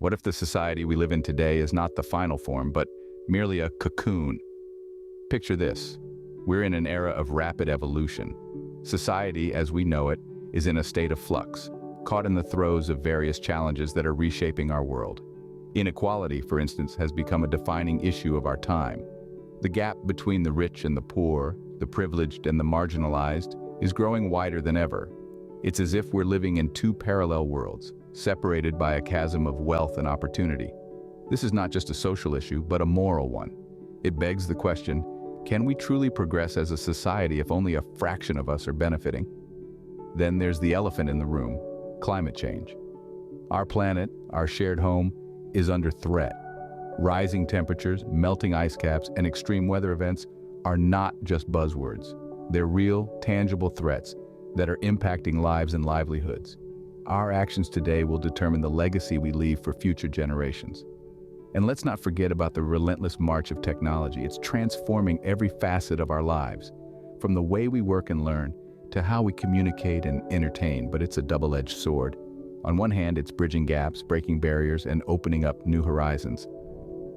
What if the society we live in today is not the final form, but merely a cocoon? Picture this. We're in an era of rapid evolution. Society, as we know it, is in a state of flux, caught in the throes of various challenges that are reshaping our world. Inequality, for instance, has become a defining issue of our time. The gap between the rich and the poor, the privileged and the marginalized, is growing wider than ever. It's as if we're living in two parallel worlds, separated by a chasm of wealth and opportunity. This is not just a social issue, but a moral one. It begs the question, can we truly progress as a society if only a fraction of us are benefiting? Then there's the elephant in the room, climate change. Our planet, our shared home, is under threat. Rising temperatures, melting ice caps, and extreme weather events are not just buzzwords. They're real, tangible threats that are impacting lives and livelihoods. Our actions today will determine the legacy we leave for future generations. And let's not forget about the relentless march of technology. It's transforming every facet of our lives, from the way we work and learn to how we communicate and entertain, but it's a double-edged sword. On one hand, it's bridging gaps, breaking barriers, and opening up new horizons.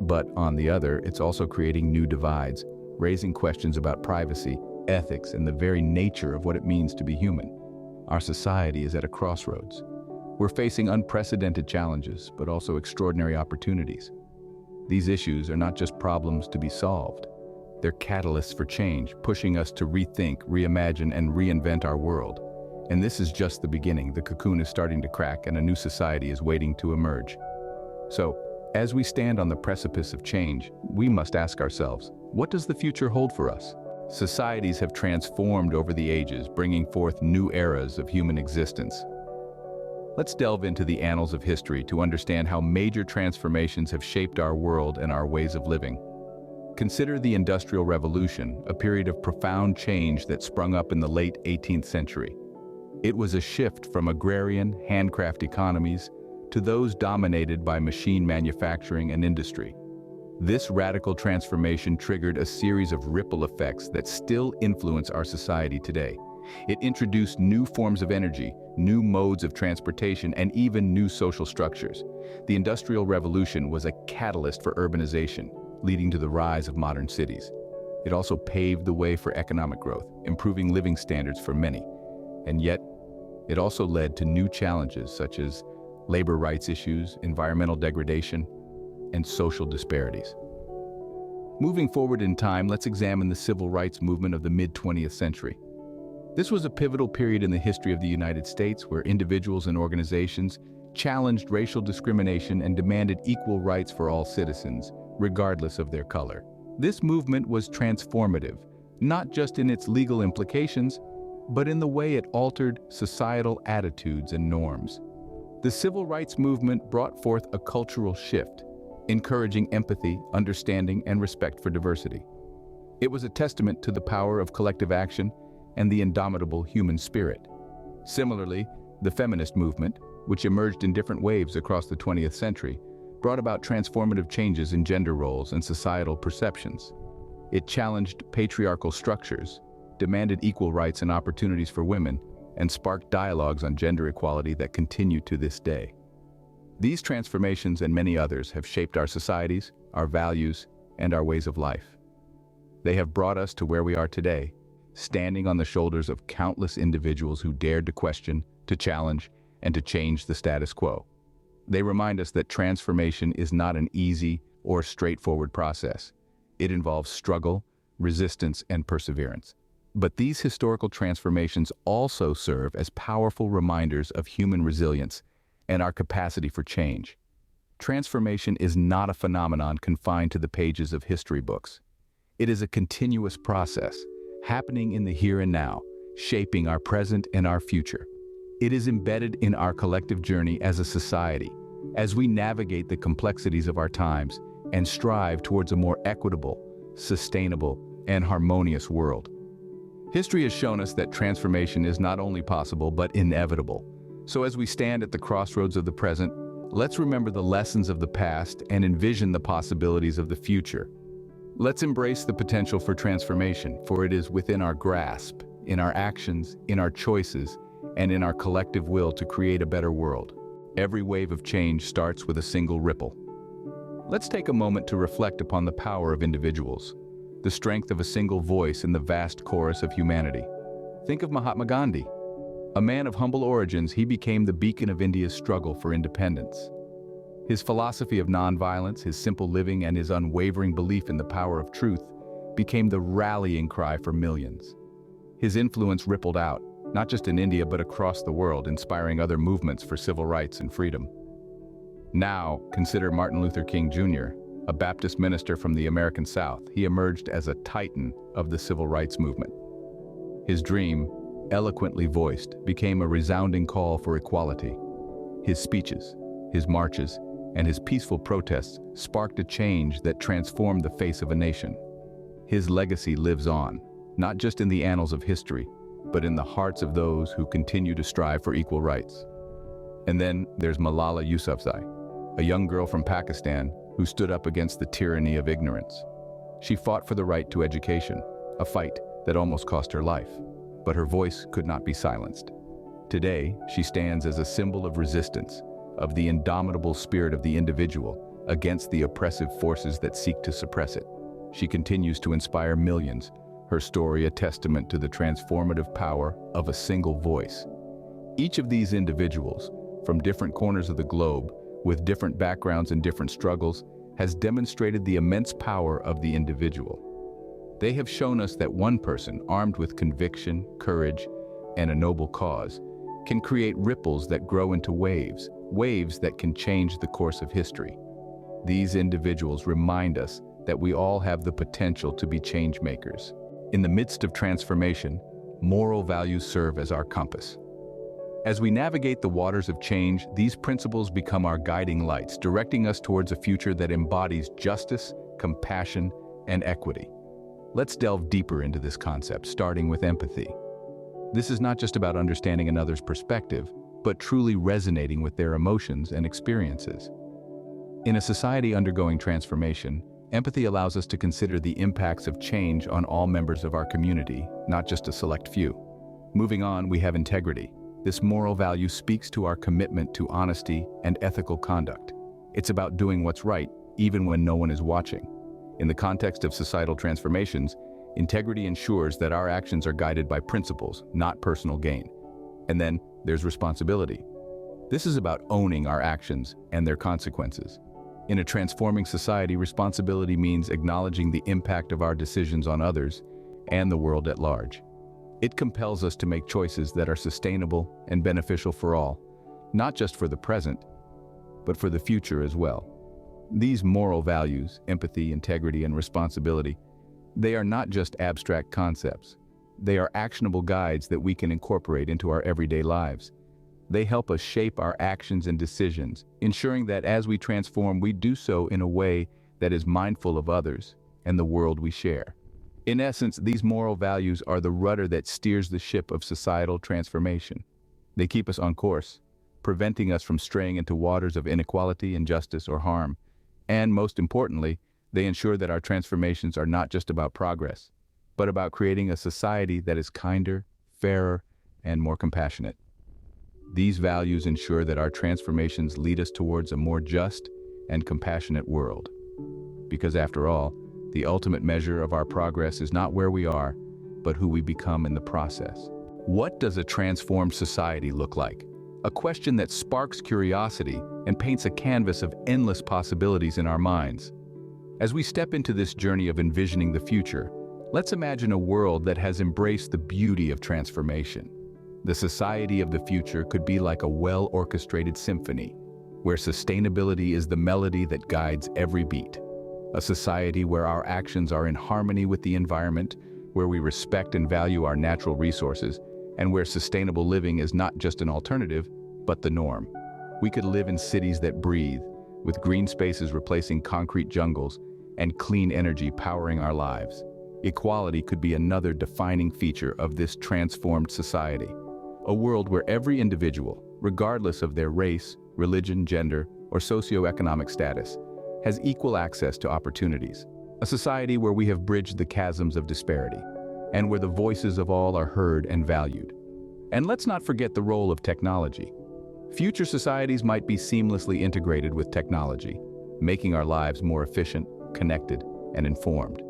But on the other, it's also creating new divides, raising questions about privacy, ethics, and the very nature of what it means to be human. Our society is at a crossroads. We're facing unprecedented challenges, but also extraordinary opportunities. These issues are not just problems to be solved. They're catalysts for change, pushing us to rethink, reimagine, and reinvent our world. And this is just the beginning. The cocoon is starting to crack, and a new society is waiting to emerge. So, as we stand on the precipice of change, we must ask ourselves, what does the future hold for us? Societies have transformed over the ages, bringing forth new eras of human existence. Let's delve into the annals of history to understand how major transformations have shaped our world and our ways of living. Consider the Industrial Revolution, a period of profound change that sprung up in the late 18th century. It was a shift from agrarian, handcraft economies to those dominated by machine manufacturing and industry. This radical transformation triggered a series of ripple effects that still influence our society today. It introduced new forms of energy, new modes of transportation, and even new social structures. The Industrial Revolution was a catalyst for urbanization, leading to the rise of modern cities. It also paved the way for economic growth, improving living standards for many. And yet, it also led to new challenges such as labor rights issues, environmental degradation, and social disparities. Moving forward in time, let's examine the civil rights movement of the mid-20th century. This was a pivotal period in the history of the United States where individuals and organizations challenged racial discrimination and demanded equal rights for all citizens, regardless of their color. This movement was transformative, not just in its legal implications, but in the way it altered societal attitudes and norms. The civil rights movement brought forth a cultural shift, encouraging empathy, understanding, and respect for diversity. It was a testament to the power of collective action and the indomitable human spirit. Similarly, the feminist movement, which emerged in different waves across the 20th century, brought about transformative changes in gender roles and societal perceptions. It challenged patriarchal structures, demanded equal rights and opportunities for women, and sparked dialogues on gender equality that continue to this day. These transformations and many others have shaped our societies, our values, and our ways of life. They have brought us to where we are today, standing on the shoulders of countless individuals who dared to question, to challenge, and to change the status quo. They remind us that transformation is not an easy or straightforward process. It involves struggle, resistance, and perseverance. But these historical transformations also serve as powerful reminders of human resilience and our capacity for change. Transformation is not a phenomenon confined to the pages of history books. It is a continuous process, happening in the here and now, shaping our present and our future. It is embedded in our collective journey as a society, as we navigate the complexities of our times and strive towards a more equitable, sustainable, and harmonious world. History has shown us that transformation is not only possible, but inevitable. So as we stand at the crossroads of the present, let's remember the lessons of the past and envision the possibilities of the future. Let's embrace the potential for transformation, for it is within our grasp, in our actions, in our choices, and in our collective will to create a better world. Every wave of change starts with a single ripple. Let's take a moment to reflect upon the power of individuals, the strength of a single voice in the vast chorus of humanity. Think of Mahatma Gandhi. A man of humble origins, he became the beacon of India's struggle for independence. His philosophy of nonviolence, his simple living, and his unwavering belief in the power of truth became the rallying cry for millions. His influence rippled out, not just in India but across the world, inspiring other movements for civil rights and freedom. Now, consider Martin Luther King Jr., a Baptist minister from the American South. He emerged as a titan of the civil rights movement. His dream, eloquently voiced, became a resounding call for equality. His speeches, his marches, and his peaceful protests sparked a change that transformed the face of a nation. His legacy lives on, not just in the annals of history, but in the hearts of those who continue to strive for equal rights. And then there's Malala Yousafzai, a young girl from Pakistan who stood up against the tyranny of ignorance. She fought for the right to education, a fight that almost cost her life, but her voice could not be silenced. Today, she stands as a symbol of resistance, of the indomitable spirit of the individual against the oppressive forces that seek to suppress it. She continues to inspire millions, her story a testament to the transformative power of a single voice. Each of these individuals, from different corners of the globe, with different backgrounds and different struggles, has demonstrated the immense power of the individual. They have shown us that one person, armed with conviction, courage, and a noble cause, can create ripples that grow into waves, waves that can change the course of history. These individuals remind us that we all have the potential to be change makers. In the midst of transformation, moral values serve as our compass. As we navigate the waters of change, these principles become our guiding lights, directing us towards a future that embodies justice, compassion, and equity. Let's delve deeper into this concept, starting with empathy. This is not just about understanding another's perspective, but truly resonating with their emotions and experiences. In a society undergoing transformation, empathy allows us to consider the impacts of change on all members of our community, not just a select few. Moving on, we have integrity. This moral value speaks to our commitment to honesty and ethical conduct. It's about doing what's right, even when no one is watching. In the context of societal transformations, integrity ensures that our actions are guided by principles, not personal gain. And then there's responsibility. This is about owning our actions and their consequences. In a transforming society, responsibility means acknowledging the impact of our decisions on others and the world at large. It compels us to make choices that are sustainable and beneficial for all, not just for the present, but for the future as well. These moral values, empathy, integrity, and responsibility, they are not just abstract concepts. They are actionable guides that we can incorporate into our everyday lives. They help us shape our actions and decisions, ensuring that as we transform, we do so in a way that is mindful of others and the world we share. In essence, these moral values are the rudder that steers the ship of societal transformation. They keep us on course, preventing us from straying into waters of inequality, injustice, or harm. And most importantly, they ensure that our transformations are not just about progress, but about creating a society that is kinder, fairer, and more compassionate. These values ensure that our transformations lead us towards a more just and compassionate world. Because after all, the ultimate measure of our progress is not where we are, but who we become in the process. What does a transformed society look like? A question that sparks curiosity and paints a canvas of endless possibilities in our minds. As we step into this journey of envisioning the future, let's imagine a world that has embraced the beauty of transformation. The society of the future could be like a well-orchestrated symphony, where sustainability is the melody that guides every beat. A society where our actions are in harmony with the environment, where we respect and value our natural resources, and where sustainable living is not just an alternative, but the norm. We could live in cities that breathe, with green spaces replacing concrete jungles and clean energy powering our lives. Equality could be another defining feature of this transformed society. A world where every individual, regardless of their race, religion, gender, or socioeconomic status, has equal access to opportunities. A society where we have bridged the chasms of disparity, and where the voices of all are heard and valued. And let's not forget the role of technology. Future societies might be seamlessly integrated with technology, making our lives more efficient, connected, and informed.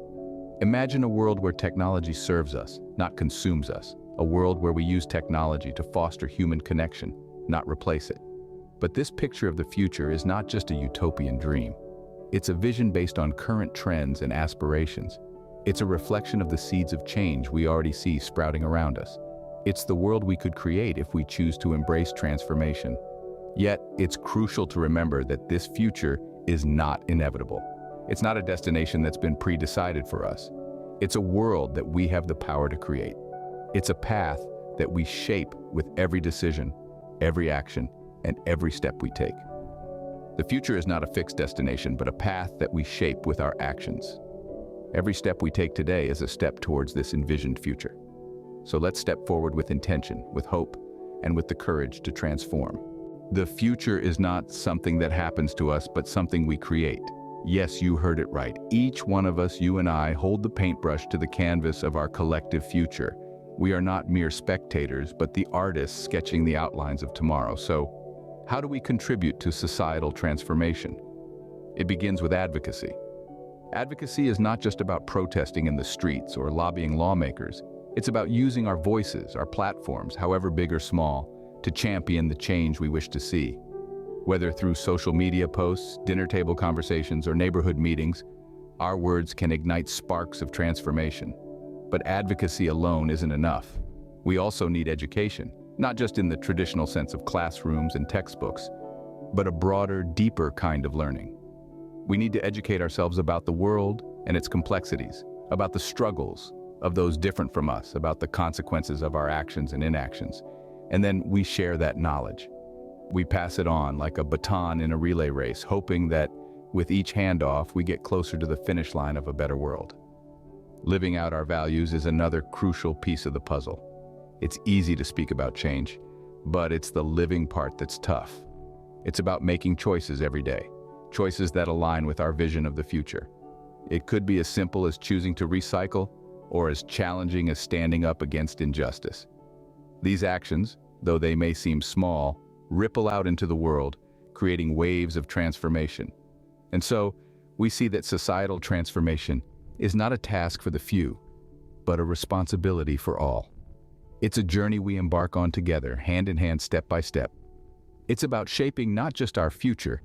Imagine a world where technology serves us, not consumes us. A world where we use technology to foster human connection, not replace it. But this picture of the future is not just a utopian dream. It's a vision based on current trends and aspirations. It's a reflection of the seeds of change we already see sprouting around us. It's the world we could create if we choose to embrace transformation. Yet, it's crucial to remember that this future is not inevitable. It's not a destination that's been pre-decided for us. It's a world that we have the power to create. It's a path that we shape with every decision, every action, and every step we take. The future is not a fixed destination, but a path that we shape with our actions. Every step we take today is a step towards this envisioned future. So let's step forward with intention, with hope, and with the courage to transform. The future is not something that happens to us, but something we create. Yes, you heard it right. Each one of us, you and I, hold the paintbrush to the canvas of our collective future. We are not mere spectators, but the artists sketching the outlines of tomorrow. So, how do we contribute to societal transformation? It begins with advocacy. Advocacy is not just about protesting in the streets or lobbying lawmakers. It's about using our voices, our platforms, however big or small, to champion the change we wish to see. Whether through social media posts, dinner table conversations, or neighborhood meetings, our words can ignite sparks of transformation. But advocacy alone isn't enough. We also need education, not just in the traditional sense of classrooms and textbooks, but a broader, deeper kind of learning. We need to educate ourselves about the world and its complexities, about the struggles of those different from us, about the consequences of our actions and inactions. And then we share that knowledge. We pass it on like a baton in a relay race, hoping that with each handoff, we get closer to the finish line of a better world. Living out our values is another crucial piece of the puzzle. It's easy to speak about change, but it's the living part that's tough. It's about making choices every day, choices that align with our vision of the future. It could be as simple as choosing to recycle or as challenging as standing up against injustice. These actions, though they may seem small, ripple out into the world, creating waves of transformation. And so, we see that societal transformation is not a task for the few, but a responsibility for all. It's a journey we embark on together, hand in hand, step by step. It's about shaping not just our future,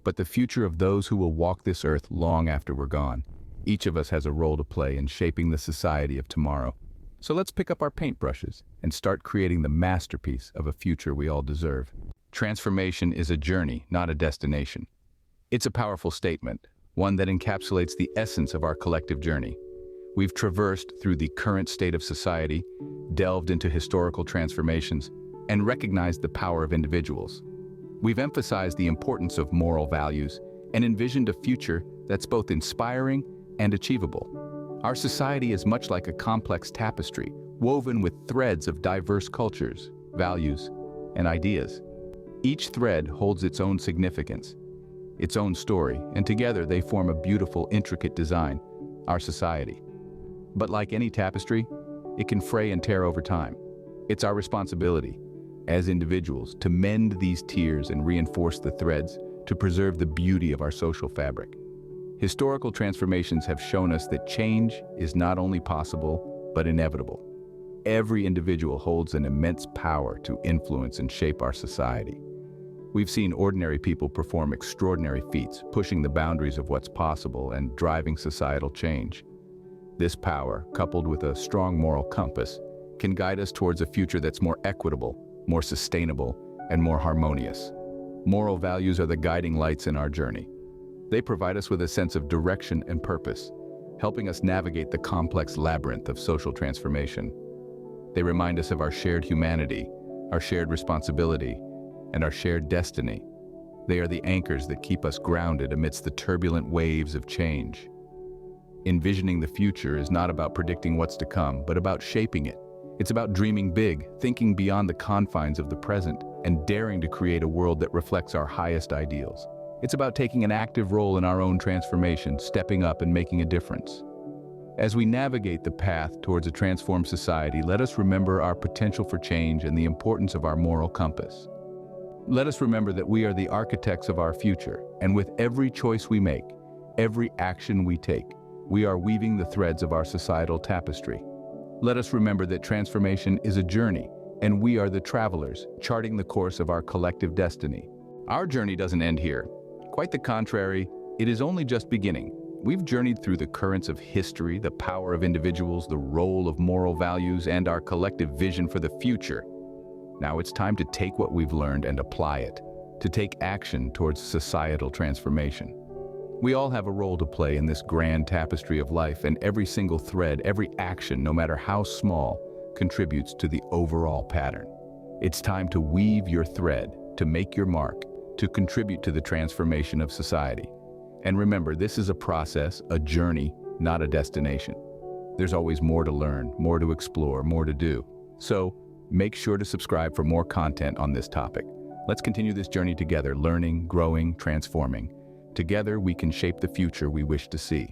but the future of those who will walk this earth long after we're gone. Each of us has a role to play in shaping the society of tomorrow. So let's pick up our paintbrushes and start creating the masterpiece of a future we all deserve. Transformation is a journey, not a destination. It's a powerful statement, one that encapsulates the essence of our collective journey. We've traversed through the current state of society, delved into historical transformations, and recognized the power of individuals. We've emphasized the importance of moral values and envisioned a future that's both inspiring and achievable. Our society is much like a complex tapestry, woven with threads of diverse cultures, values, and ideas. Each thread holds its own significance, its own story, and together they form a beautiful, intricate design, our society. But like any tapestry, it can fray and tear over time. It's our responsibility, as individuals, to mend these tears and reinforce the threads to preserve the beauty of our social fabric. Historical transformations have shown us that change is not only possible, but inevitable. Every individual holds an immense power to influence and shape our society. We've seen ordinary people perform extraordinary feats, pushing the boundaries of what's possible and driving societal change. This power, coupled with a strong moral compass, can guide us towards a future that's more equitable, more sustainable, and more harmonious. Moral values are the guiding lights in our journey. They provide us with a sense of direction and purpose, helping us navigate the complex labyrinth of social transformation. They remind us of our shared humanity, our shared responsibility, and our shared destiny. They are the anchors that keep us grounded amidst the turbulent waves of change. Envisioning the future is not about predicting what's to come, but about shaping it. It's about dreaming big, thinking beyond the confines of the present, and daring to create a world that reflects our highest ideals. It's about taking an active role in our own transformation, stepping up and making a difference. As we navigate the path towards a transformed society, let us remember our potential for change and the importance of our moral compass. Let us remember that we are the architects of our future, and with every choice we make, every action we take, we are weaving the threads of our societal tapestry. Let us remember that transformation is a journey, and we are the travelers, charting the course of our collective destiny. Our journey doesn't end here. Quite the contrary, it is only just beginning. We've journeyed through the currents of history, the power of individuals, the role of moral values, and our collective vision for the future. Now it's time to take what we've learned and apply it, to take action towards societal transformation. We all have a role to play in this grand tapestry of life, and every single thread, every action, no matter how small, contributes to the overall pattern. It's time to weave your thread, to make your mark, to contribute to the transformation of society. And remember, this is a process, a journey, not a destination. There's always more to learn, more to explore, more to do. So, make sure to subscribe for more content on this topic. Let's continue this journey together, learning, growing, transforming. Together, we can shape the future we wish to see.